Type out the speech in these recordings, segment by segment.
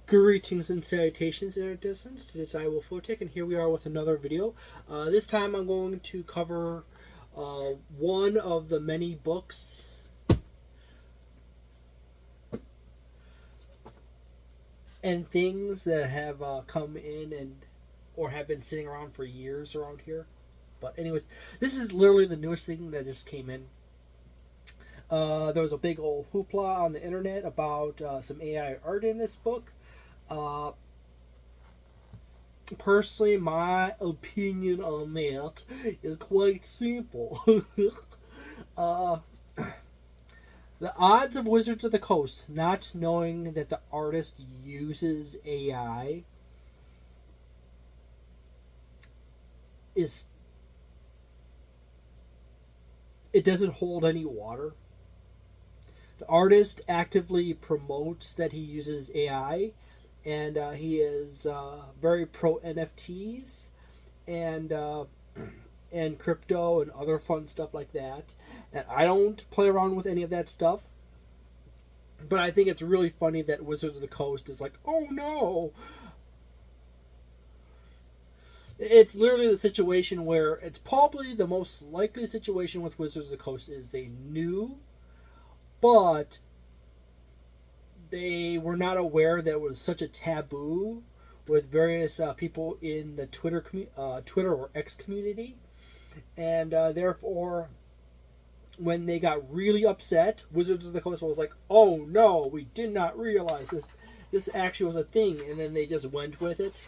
Greetings and salutations in our distance. It is I, Wolfphototech, and here we are with another video. This time I'm going to cover one of the many books and things that have come in and or have been sitting around for years around here. But anyways, this is literally the newest thing that just came in. There was a big old hoopla on the internet about some AI art in this book. Personally, my opinion on that is quite simple. The odds of Wizards of the Coast not knowing that the artist uses AI is... it doesn't hold any water. The artist actively promotes that he uses AI, and he is very pro NFTs and crypto and other fun stuff like that. And I don't play around with any of that stuff, but I think it's really funny that Wizards of the Coast is like, oh no. It's literally the situation where it's probably the most likely situation with Wizards of the Coast is they knew, but they were not aware that it was such a taboo with various people in the Twitter or X community, and therefore, when they got really upset, Wizards of the Coast was like, "Oh no, we did not realize this. This actually was a thing," and then they just went with it.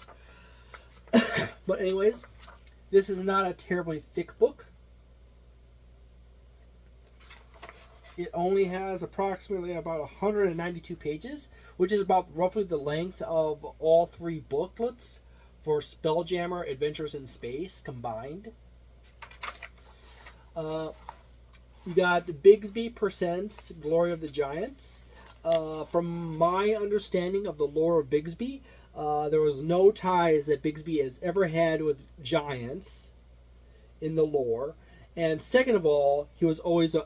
But anyways, this is not a terribly thick book. It only has approximately about 192 pages, which is about roughly the length of all three booklets for Spelljammer Adventures in Space combined. You got Bigby Presents Glory of the Giants. From my understanding of the lore of Bigby, there was no ties that Bigby has ever had with giants in the lore. And second of all, he was always a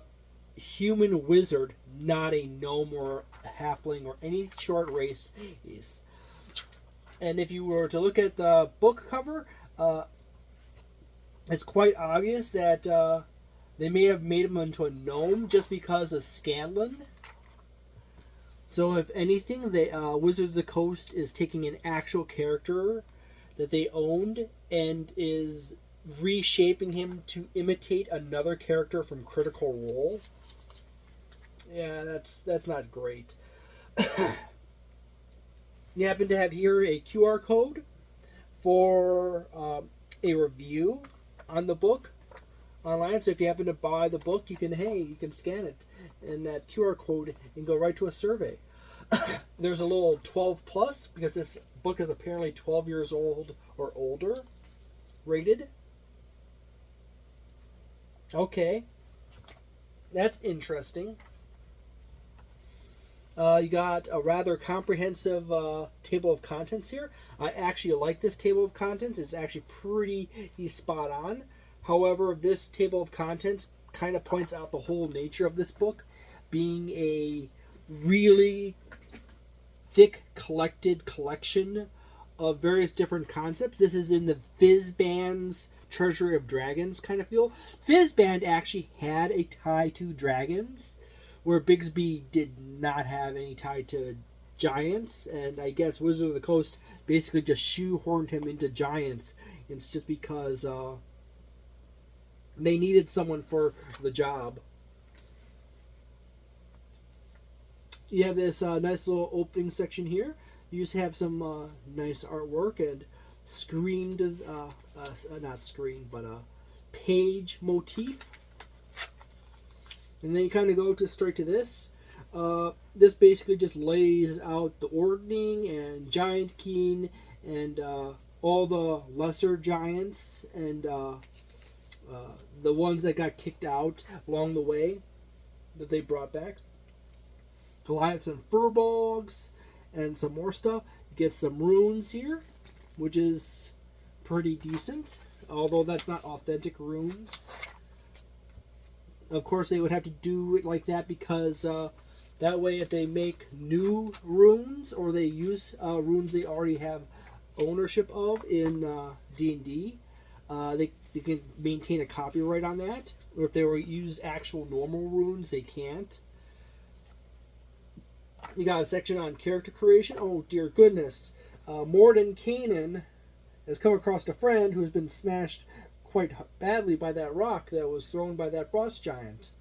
human wizard, not a gnome or a halfling or any short race. And if you were to look at the book cover, it's quite obvious that they may have made him into a gnome just because of Scanlan. So if anything, the Wizards of the Coast is taking an actual character that they owned and is reshaping him to imitate another character from Critical Role. Yeah, that's not great. You happen to have here a QR code for a review on the book online. So if you happen to buy the book, you can scan it and that QR code and go right to a survey. There's a little 12 plus because this book is apparently 12 years old or older rated. Okay, that's interesting. You got a rather comprehensive table of contents here. I actually like this table of contents. It's actually pretty spot on. However, this table of contents kind of points out the whole nature of this book being a really thick collection of various different concepts. This is in the Fizban's Treasury of Dragons kind of feel. Fizban actually had a tie to dragons, where Bigby did not have any tie to giants, and I guess Wizards of the Coast basically just shoehorned him into giants. It's just because they needed someone for the job. You have this nice little opening section here. You just have some nice artwork and page motif. And then you kind of go straight to this. This basically just lays out the ordning and giant keen and all the lesser giants and the ones that got kicked out along the way that they brought back. Goliaths and furbolgs and some more stuff. You get some runes here, which is pretty decent, although that's not authentic runes. Of course, they would have to do it like that because That way, if they make new runes or they use runes they already have ownership of in D&D, they can maintain a copyright on that. Or if they were use actual normal runes, they can't. You got a section on character creation. Oh, dear goodness. Morden Kanan has come across a friend who has been smashed quite badly by that rock that was thrown by that frost giant.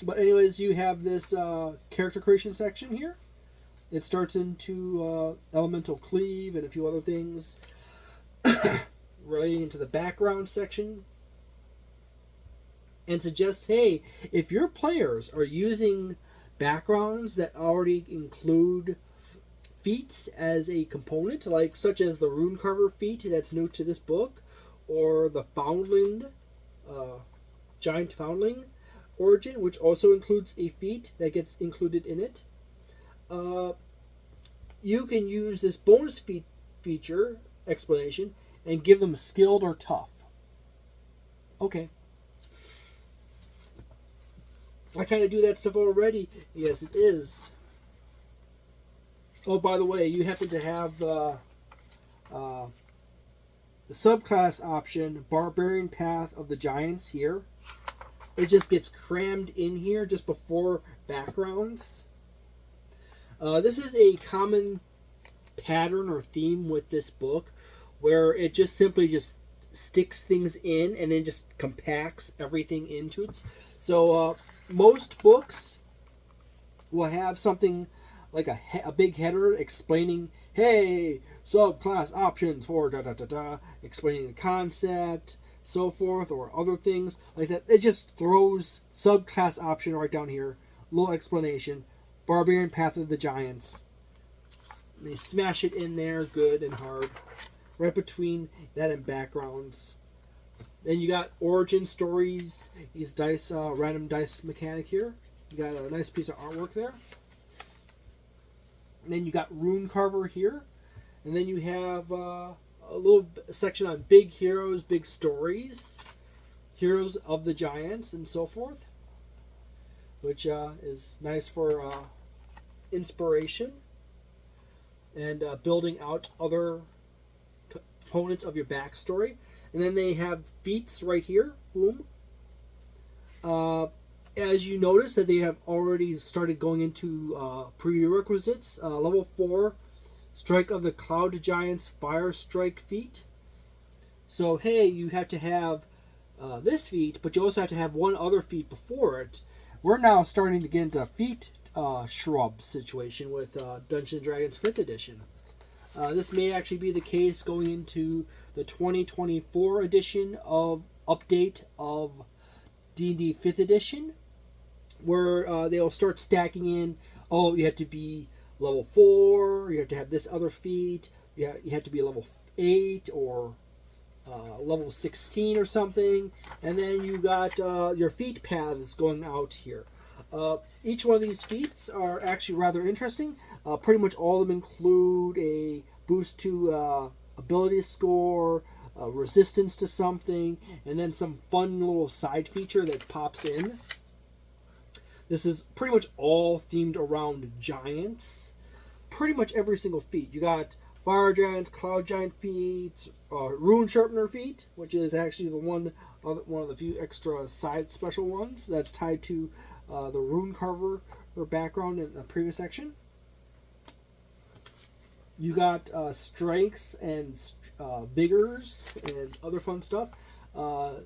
But anyways, you have this character creation section here. It starts into elemental cleave and a few other things relating to the background section. And suggests, hey, if your players are using backgrounds that already include feats as a component, like such as the rune carver feat that's new to this book, or the foundling, giant foundling origin, which also includes a feat that gets included in it, you can use this bonus feature explanation and give them skilled or tough. Okay. I kind of do that stuff already. Yes, it is. Oh, by the way, you happen to have the subclass option, Barbarian Path of the Giants here. It just gets crammed in here just before backgrounds. This is a common pattern or theme with this book, where it just simply just sticks things in and then just compacts everything into it. So most books will have something like a big header explaining, hey, subclass options for da-da-da-da, explaining the concept, so forth, or other things like that. It just throws subclass option right down here, little explanation, Barbarian Path of the Giants. And they smash it in there good and hard, right between that and backgrounds. Then you got origin stories, these dice, random dice mechanic here. You got a nice piece of artwork there. And then you got rune carver here. And then you have a little section on big heroes, big stories, heroes of the giants, and so forth, which is nice for inspiration and building out other components of your backstory. And then they have feats right here. Boom. As you notice that they have already started going into prerequisites. Level 4, Strike of the Cloud Giants Fire Strike feat. So, hey, you have to have this feat, but you also have to have one other feat before it. We're now starting to get into feat shrub situation with Dungeons & Dragons 5th edition. This may actually be the case going into the 2024 edition of update of D&D 5th edition, where they'll start stacking in, oh, you have to be level 4, you have to have this other feat, you have to be level 8 or level 16 or something, and then you got your feat paths going out here. Each one of these feats are actually rather interesting. Pretty much all of them include a boost to ability score, resistance to something, and then some fun little side feature that pops in. This is pretty much all themed around giants. Pretty much every single feat. You got fire giants, cloud giant feats, rune sharpener feat, which is actually one of the few extra side special ones that's tied to the rune carver or background in the previous section. You got strengths and vigors and other fun stuff.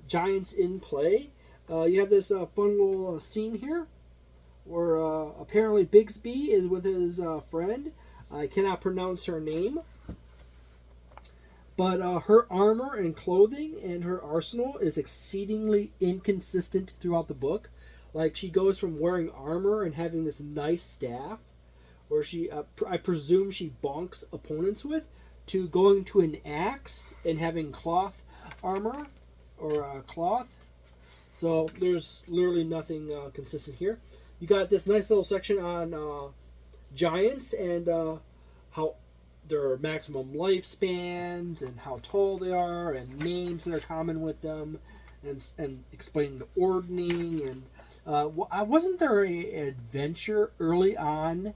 Giants in play. You have this fun little scene here where apparently Bigby is with his friend. I cannot pronounce her name. But her armor and clothing and her arsenal is exceedingly inconsistent throughout the book. Like, she goes from wearing armor and having this nice staff, where she, I presume she bonks opponents with, to going to an axe and having cloth armor, or cloth. So there's literally nothing consistent here. You got this nice little section on giants and how their maximum lifespans and how tall they are and names that are common with them, and explaining the ordning and Wasn't there an adventure early on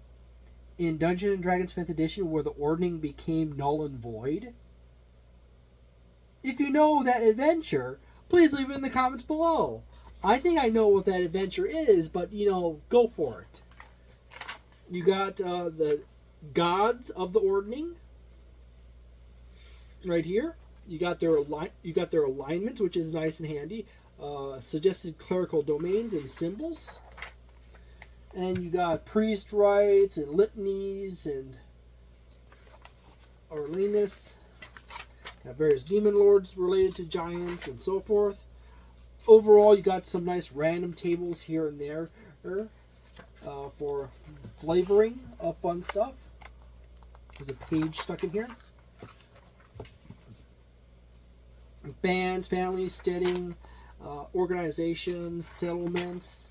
in Dungeons and Dragons 5th edition where the ordning became null and void? If you know that adventure, please leave it in the comments below. I think I know what that adventure is, but, you know, go for it. You got the gods of the ordning right here. You got their alignment, which is nice and handy. Suggested clerical domains and symbols. And you got priest rites and litanies and Arlenus. Got various demon lords related to giants and so forth. Overall, you got some nice random tables here and there for flavoring of fun stuff. There's a page stuck in here. Bands, families, steading, organizations, settlements,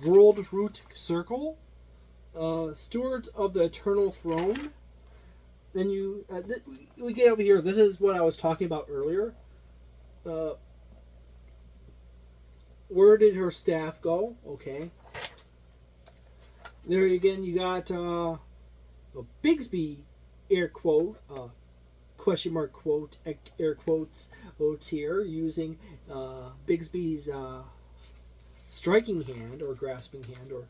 world root circle, stewards of the eternal throne. Then you we get over here. This is what I was talking about earlier. Where did her staff go? Okay. There again, you got Bigby, air quote, question mark quote, air quotes, here, using Bigby's striking hand, or grasping hand, or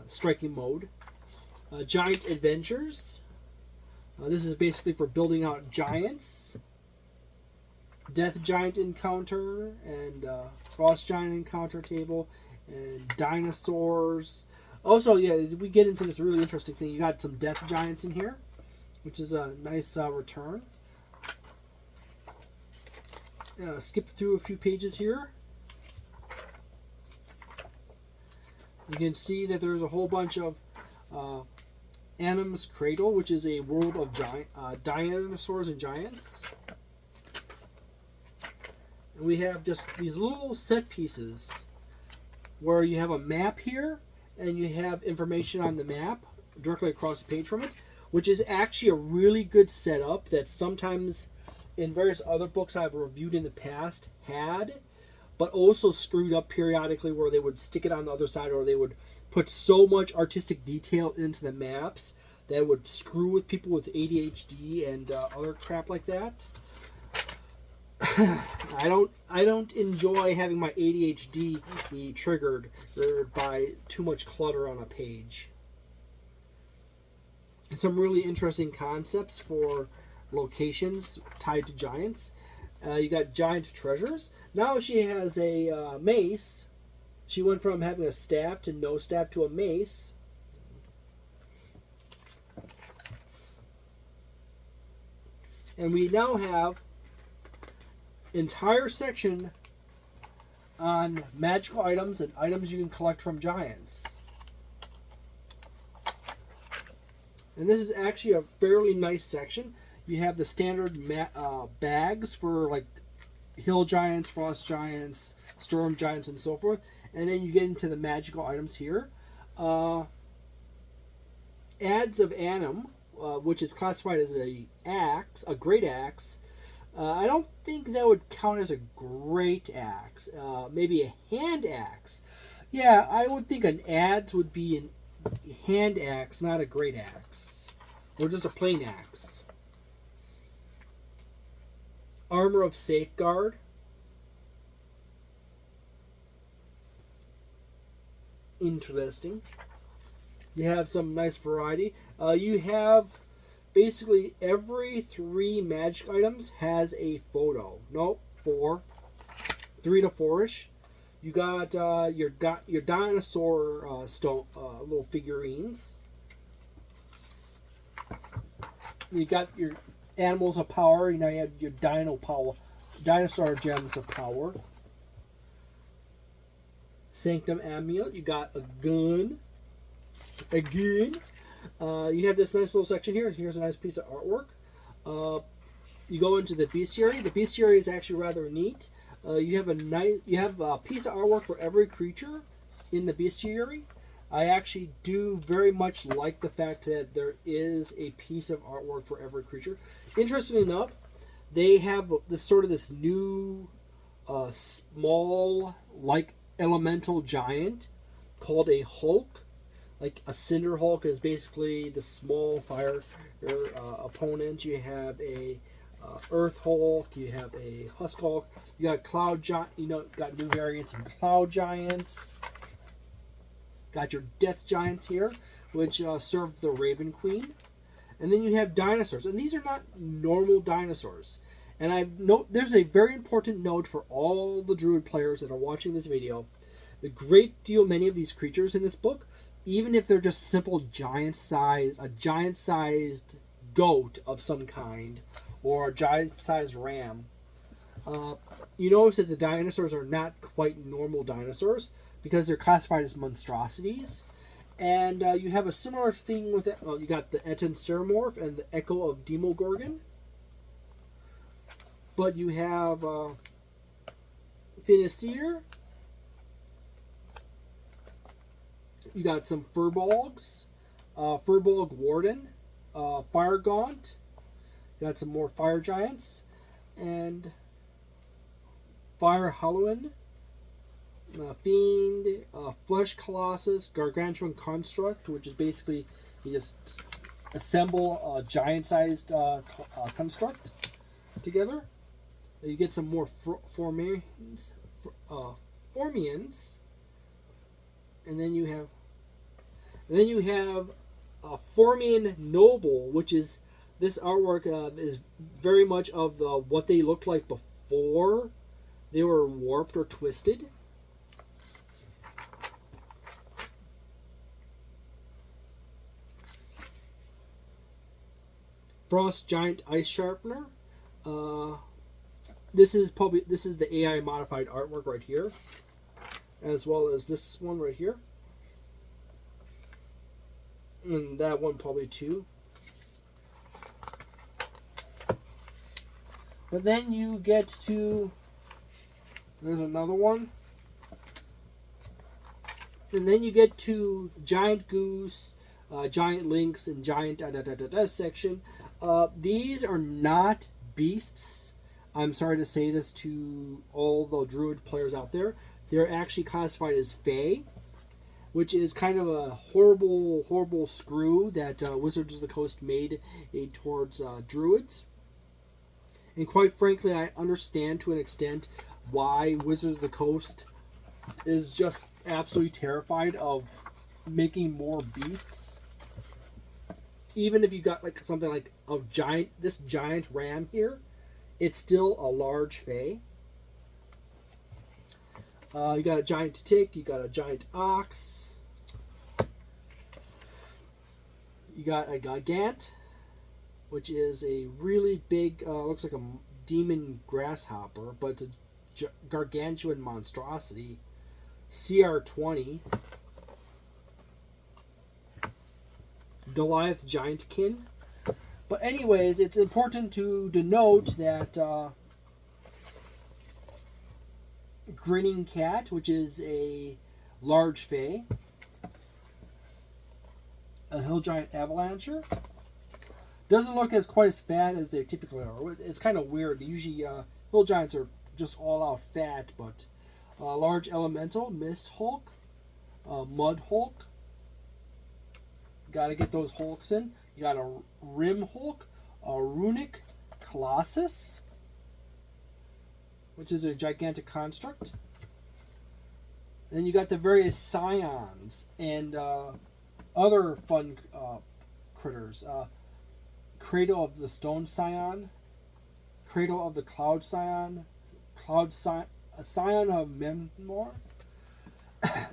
striking mode. Giant adventures. This is basically for building out giants. Death giant encounter, and frost giant encounter table, and dinosaurs. Also, yeah, we get into this really interesting thing. You got some death giants in here, which is a nice return. Skip through a few pages here. You can see that there's a whole bunch of Annam's Cradle, which is a world of dinosaurs and giants. And we have just these little set pieces where you have a map here, and you have information on the map directly across the page from it, which is actually a really good setup that sometimes in various other books I've reviewed in the past had, but also screwed up periodically, where they would stick it on the other side, or they would put so much artistic detail into the maps that would screw with people with ADHD and other crap like that. I don't enjoy having my ADHD be triggered by too much clutter on a page. And some really interesting concepts for locations tied to giants. You got giant treasures. Now she has a mace. She went from having a staff to no staff to a mace. And we now have entire section on magical items and items you can collect from giants. And this is actually a fairly nice section. You have the standard bags for like hill giants, frost giants, storm giants, and so forth. And then you get into the magical items here. Adze of Annam, which is classified as a great axe. I don't think that would count as a great axe. Maybe a hand axe. Yeah, I would think an adze would be a hand axe, not a great axe. Or just a plain axe. Armor of Safeguard. Interesting. You have some nice variety. You have basically every 3 magic items has a photo. Nope, 4. 3 to 4-ish. You got your dinosaur stone little figurines. You got your animals of power. You know, you have your dinosaur gems of power. Sanctum amulet. You got a gun. Again. You have this nice little section here. Here's a nice piece of artwork. You go into the bestiary. The bestiary is actually rather neat. You have a piece of artwork for every creature in the bestiary. I actually do very much like the fact that there is a piece of artwork for every creature. Interestingly enough, they have this new small, like elemental giant called a Hulk. Like a Cinder Hulk is basically the small fire opponent. You have a Earth Hulk. You have a Husk Hulk. You got Cloud Giant. Got new variants of Cloud Giants. Got your Death Giants here, which serve the Raven Queen. And then you have dinosaurs, and these are not normal dinosaurs. And there's a very important note for all the Druid players that are watching this video. The great deal, many of these creatures in this book, even if they're just simple a giant-sized goat of some kind, or a giant-sized ram, you notice that the dinosaurs are not quite normal dinosaurs because they're classified as monstrosities. And you have a similar thing with it. You got the Eton Ceramorph and the Echo of Demogorgon. But you have Finneseer. You got some Furbolgs. Furbolg Warden. Fire Gaunt. You got some more Fire Giants. And Fire Halloween. Fiend, Flesh Colossus, Gargantuan Construct, which is basically you just assemble a giant-sized construct together. You get some more Formians, and then you have Formian Noble, which is this artwork is very much of what they looked like before they were warped or twisted. Frost Giant Ice Sharpener. This is the AI modified artwork right here, as well as this one right here, and that one probably too. But then you get to there's another one, and then you get to Giant Goose, Giant Lynx, and Giant section. These are not beasts. I'm sorry to say this to all the Druid players out there. They're actually classified as Fae, which is kind of a horrible, horrible screw that Wizards of the Coast made towards Druids. And quite frankly, I understand to an extent why Wizards of the Coast is just absolutely terrified of making more beasts. Even if you got like something like this giant ram here, it's still a large Fae. You got a giant tick, you got a giant ox, you got a gigant, which is a really big, looks like a demon grasshopper, but it's a gargantuan monstrosity. CR20. Goliath Giantkin. But anyways, it's important to denote that Grinning Cat, which is a large Fae, a Hill Giant Avalancher, doesn't look as quite as fat as they typically are. It's kind of weird. Usually Hill Giants are just all out fat, but large Elemental, Mist Hulk, Mud Hulk. Got to get those Hulks in. You got a Rim Hulk, a Runic Colossus, which is a gigantic construct. And then you got the various Scions and other fun critters. Cradle of the Stone Scion, Cradle of the Cloud Scion, a Scion of Memnor,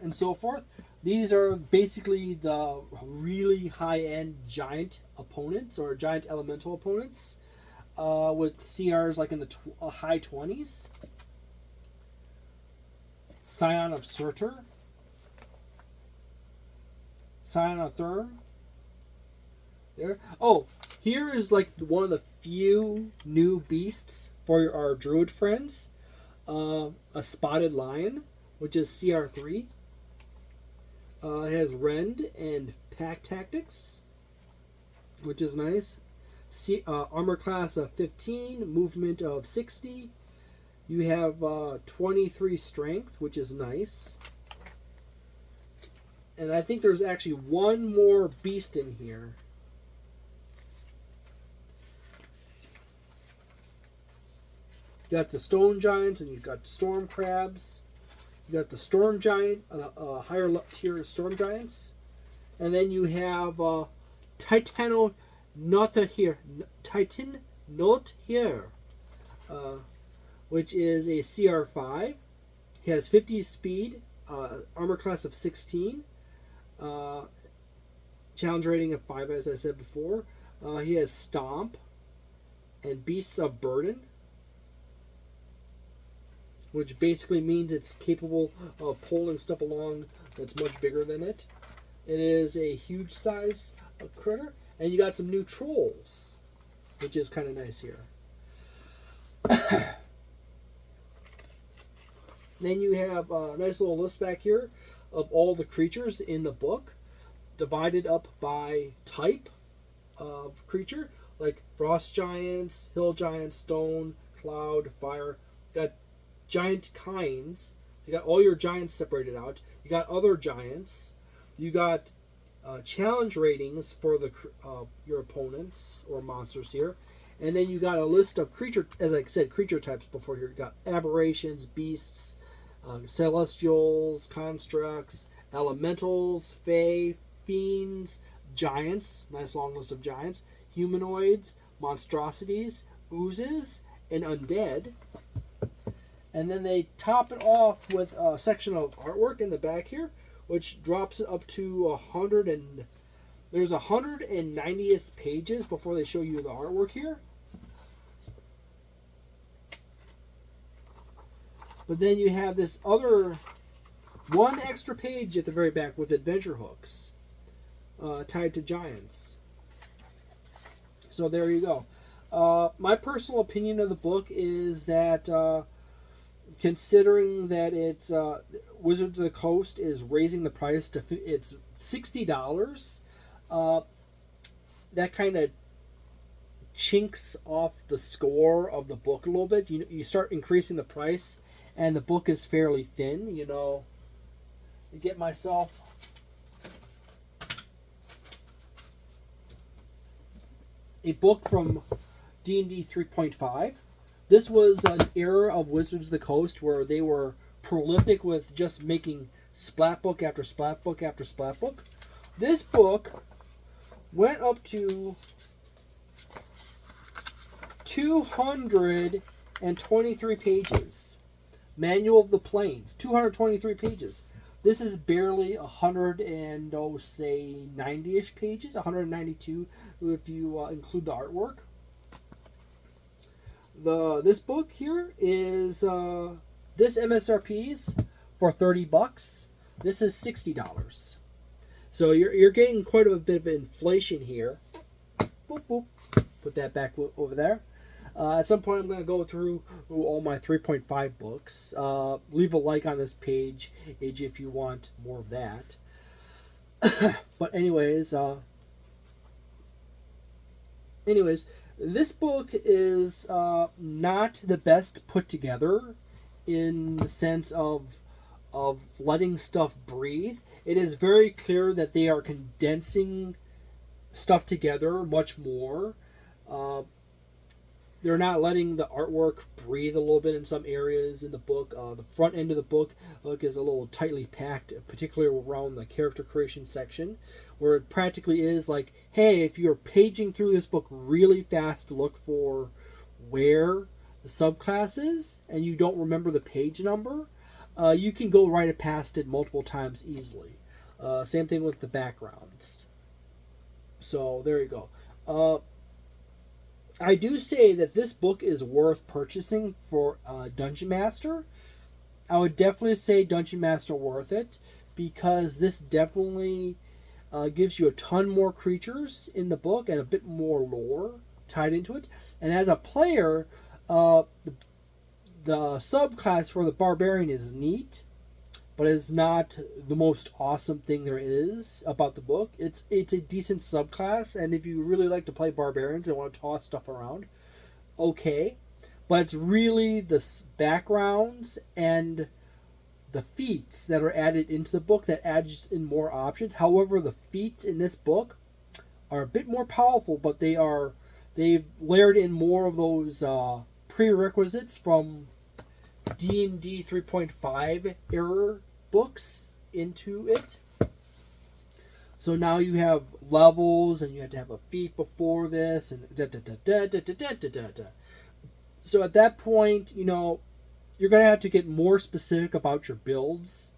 and so forth. These are basically the really high-end giant opponents or giant elemental opponents with CRs like in the high 20s. Scion of Surtur. Scion of Therm. There. Oh, here is like one of the few new beasts for our Druid friends. A Spotted Lion, which is CR3. It has Rend and Pack Tactics, which is nice. Armor class of 15, movement of 60, You have 23 strength, which is nice. And I think there's actually one more beast in here. You got the stone giants, and you've got storm crabs. You got the storm giant, higher tier storm giants. And then you have Titan Not Here, which is a CR5. He has 50 speed, armor class of 16, challenge rating of 5, as I said before. He has Stomp and Beasts of Burden, which basically means it's capable of pulling stuff along that's much bigger than it. It is a huge size critter. And you got some new trolls, which is kind of nice here. Then you have a nice little list back here of all the creatures in the book, divided up by type of creature, like frost giants, hill giants, stone, cloud, fire. You got giant kinds. You got all your giants separated out. You got other giants. You got challenge ratings for the your opponents or monsters here. And then you got a list of creature, as I said, creature types before here. You got aberrations, beasts, celestials, constructs, elementals, fae, fiends, giants, nice long list of giants, humanoids, monstrosities, oozes, and undead. And then they top it off with a section of artwork in the back here, which drops it up to there's 190 pages before they show you the artwork here. But then you have this other one extra page at the very back with adventure hooks tied to giants. So there you go. My personal opinion of the book is that considering that it's Wizards of the Coast is raising the price to it's $60, that kind of chinks off the score of the book a little bit. You start increasing the price, and the book is fairly thin. You get myself a book from D&D 3.5. This was an era of Wizards of the Coast where they were prolific with just making splat book after splat book after splat book. This book went up to 223 pages. Manual of the Plains, 223 pages. This is barely 90-ish pages, 192 if you include the artwork. This book here is this MSRP's for $30. This is $60. So you're getting quite a bit of inflation here. Boop, boop. Put that back over there. At some point, I'm going to go through all my 3.5 books. Leave a like on this page if you want more of that. But anyways, this book is not the best put together in the sense of letting stuff breathe. It is very clear that they are condensing stuff together much more. They're not letting the artwork breathe a little bit in some areas in the book. The front end of the book is a little tightly packed, particularly around the character creation section, where it practically is like, hey, if you're paging through this book really fast to look for where the subclass is and you don't remember the page number, you can go right past it multiple times easily. Same thing with the backgrounds. So there you go. I do say that this book is worth purchasing for Dungeon Master. I would definitely say Dungeon Master worth it, because this definitely gives you a ton more creatures in the book and a bit more lore tied into it. And as a player, the subclass for the barbarian is neat, but it's not the most awesome thing there is about the book. It's a decent subclass, and if you really like to play barbarians and want to toss stuff around, okay. but it's really the backgrounds and the feats that are added into the book that adds in more options. However, the feats in this book are a bit more powerful, but they've layered in more of those prerequisites from D&D 3.5 era books into it. So now you have levels, and you have to have a feat before this, and So at that point, you know, you're going to have to get more specific about your builds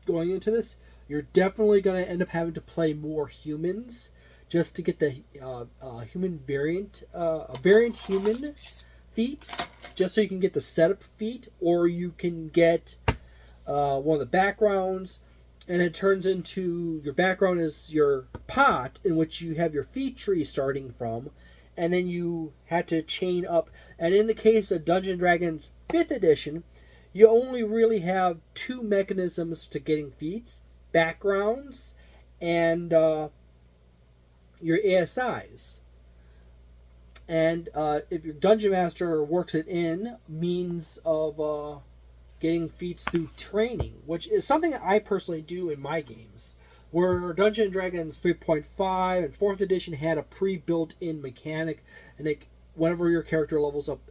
going into this. You're definitely going to end up having to play more humans just to get the human variant, a variant human feat, just so you can get the setup feat, or you can get one of the backgrounds, and it turns into your background is your pot in which you have your feat tree starting from, and then you had to chain up. And in the case of Dungeons & Dragons 5th edition, you only really have 2 mechanisms to getting feats: backgrounds and your ASIs. And if your Dungeon Master works it in, means of getting feats through training, which is something I personally do in my games. Where Dungeons & Dragons 3.5 and 4th edition had a pre-built-in mechanic, and whenever your character levels up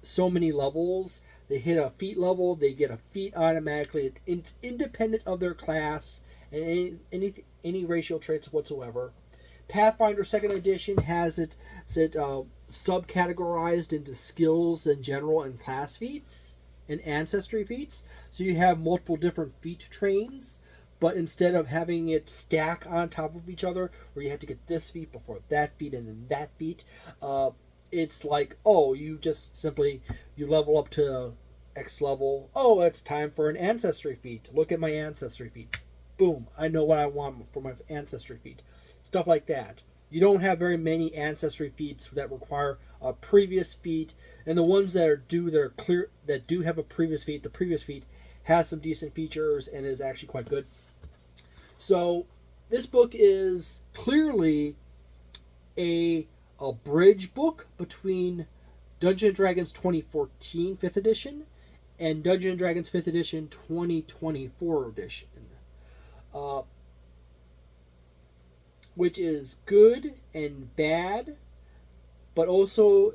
so many levels, they hit a feat level, they get a feat automatically. It's independent of their class and any racial traits whatsoever. Pathfinder 2nd edition has it subcategorized into skills in general and class feats and ancestry feats. So you have multiple different feat trains, but instead of having it stack on top of each other, where you have to get this feat before that feat and then that feat, it's like, oh, you just simply, you level up to X level. Oh, it's time for an ancestry feat. Look at my ancestry feat. Boom, I know what I want for my ancestry feat. Stuff like that. You don't have very many ancestry feats that require a previous feat, and the ones that do have a previous feat, the previous feat has some decent features and is actually quite good. So this book is clearly a bridge book between Dungeons & Dragons 2014 5th edition and Dungeons & Dragons 5th edition 2024 edition. Which is good and bad, but also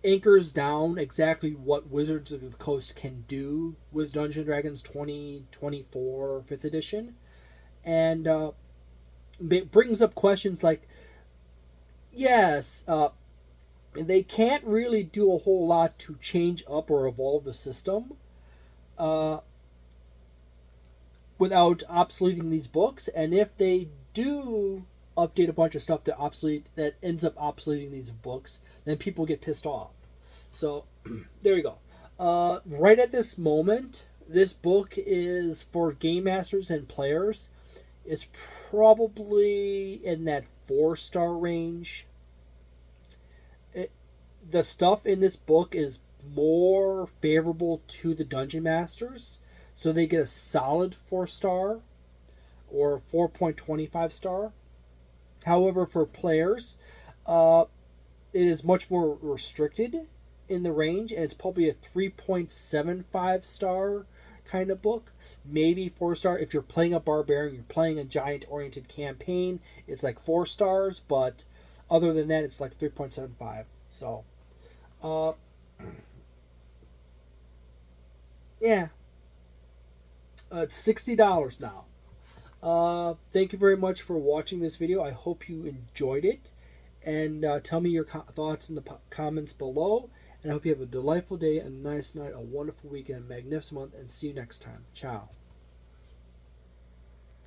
anchors down exactly what Wizards of the Coast can do with Dungeons & Dragons 2024 5th edition. And it brings up questions like, yes, they can't really do a whole lot to change up or evolve the system without obsoleting these books. And if they do update a bunch of stuff that ends up obsoleting these books, then people get pissed off. So there you go. Right at this moment, this book is for game masters and players. It's probably in that 4-star range. The stuff in this book is more favorable to the dungeon masters, so they get a solid 4-star or 4.25 star. However, for players, it is much more restricted in the range, and it's probably a 3.75 star kind of book. Maybe 4-star. If you're playing a barbarian, you're playing a giant-oriented campaign, it's like 4 stars, but other than that, it's like 3.75. So, yeah. It's $60 now. Thank you very much for watching this video. I hope you enjoyed it, and tell me your thoughts in the comments below, and I hope you have a delightful day, a nice night, a wonderful weekend, a magnificent month, and see you next time. Ciao.